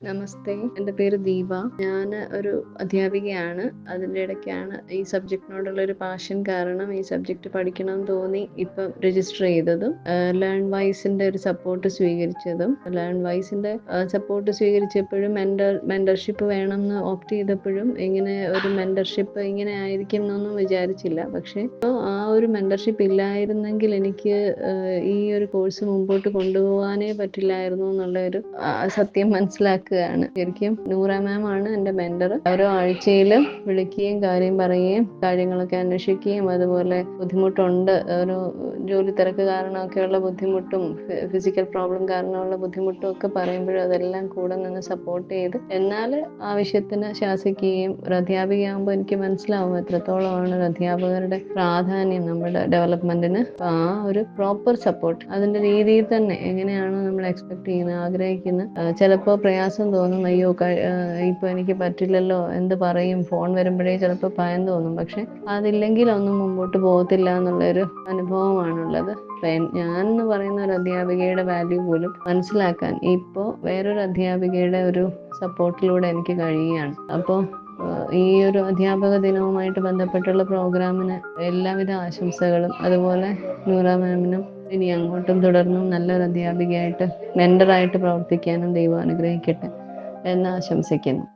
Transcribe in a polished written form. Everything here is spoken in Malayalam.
നമസ്തേ. എൻ്റെ പേര് ദീപ. ഞാൻ ഒരു അധ്യാപികയാണ്. അതിൻ്റെ ഇടയ്ക്കാണ് ഈ സബ്ജക്റ്റിനോടുള്ള ഒരു പാഷൻ കാരണം ഈ സബ്ജക്റ്റ് പഠിക്കണം തോന്നി ഇപ്പം രജിസ്റ്റർ ചെയ്തതും ലേൺ വൈസിൻ്റെ ഒരു സപ്പോർട്ട് സ്വീകരിച്ചതും. ലേൺ വൈസിൻ്റെ സപ്പോർട്ട് സ്വീകരിച്ചപ്പോഴും മെൻറ്റർഷിപ്പ് വേണം എന്ന് ഓപ്റ്റ് ചെയ്തപ്പോഴും ഇങ്ങനെ ഒരു മെൻറ്റർഷിപ്പ് ഇങ്ങനെ ആയിരിക്കും എന്നൊന്നും വിചാരിച്ചില്ല. പക്ഷേ ആ ഒരു മെൻറ്റർഷിപ്പ് ഇല്ലായിരുന്നെങ്കിൽ എനിക്ക് ഈ ഒരു കോഴ്സ് മുമ്പോട്ട് കൊണ്ടുപോകാനേ പറ്റില്ലായിരുന്നു എന്നുള്ള ഒരു സത്യം മനസ്സിലാക്കുകയാണ്. ശരിക്കും നൂറ മാം ആണ് എൻ്റെ മെൻറ്റർ. ഓരോ ആഴ്ചയിലും വിളിക്കുകയും കാര്യം പറയുകയും കാര്യങ്ങളൊക്കെ അന്വേഷിക്കുകയും അതുപോലെ ബുദ്ധിമുട്ടുണ്ട്, ഒരു ജോലി തിരക്ക് കാരണമൊക്കെയുള്ള ബുദ്ധിമുട്ടും ഫിസിക്കൽ പ്രോബ്ലം കാരണമുള്ള ബുദ്ധിമുട്ടും ഒക്കെ പറയുമ്പോഴും അതെല്ലാം കൂടെ നിന്ന് സപ്പോർട്ട് ചെയ്ത് എന്നാൽ ആവശ്യത്തിന് ശാസിക്കുകയും ഒരു അധ്യാപികയാകുമ്പോൾ എനിക്ക് മനസ്സിലാവും എത്രത്തോളമാണ് ഒരു അധ്യാപകരുടെ പ്രാധാന്യം നമ്മുടെ ഡെവലപ്മെൻറ്റിന്. ആ ഒരു പ്രോപ്പർ സപ്പോർട്ട് അതിൻ്റെ രീതിയിൽ തന്നെ എങ്ങനെയാണോ നമ്മൾ എക്സ്പെക്ട് ചെയ്യുന്നത്, ആഗ്രഹിക്കുന്നത്. ചിലപ്പോൾ പ്രയാസം തോന്നും, അയ്യോ ഇപ്പോൾ എനിക്ക് പറ്റില്ലല്ലോ, എന്ത് പറയും, ഫോൺ വരുമ്പോഴേ ചിലപ്പോൾ ഭയം തോന്നും. പക്ഷെ അതില്ലെങ്കിൽ ഒന്നും മുമ്പോട്ട് പോകത്തില്ല എന്നുള്ളൊരു അനുഭവമാണുള്ളത്. ഞാൻ എന്ന് പറയുന്ന ഒരു അധ്യാപികയുടെ വാല്യൂ പോലും മനസ്സിലാക്കാൻ ഇപ്പോൾ വേറൊരു അധ്യാപികയുടെ ഒരു സപ്പോർട്ടിലൂടെ എനിക്ക് കഴിയുകയാണ്. അപ്പോൾ ഈ ഒരു അധ്യാപക ദിനവുമായിട്ട് ബന്ധപ്പെട്ടുള്ള പ്രോഗ്രാമിന് എല്ലാവിധ ആശംസകളും. അതുപോലെ നൂറ മാമിനും ഇനി അങ്ങോട്ടും തുടർന്നും നല്ലൊരു അധ്യാപികയായിട്ട് മെൻറ്ററായിട്ട് പ്രവർത്തിക്കാനും ദൈവം അനുഗ്രഹിക്കട്ടെ എന്ന് ആശംസിക്കുന്നു.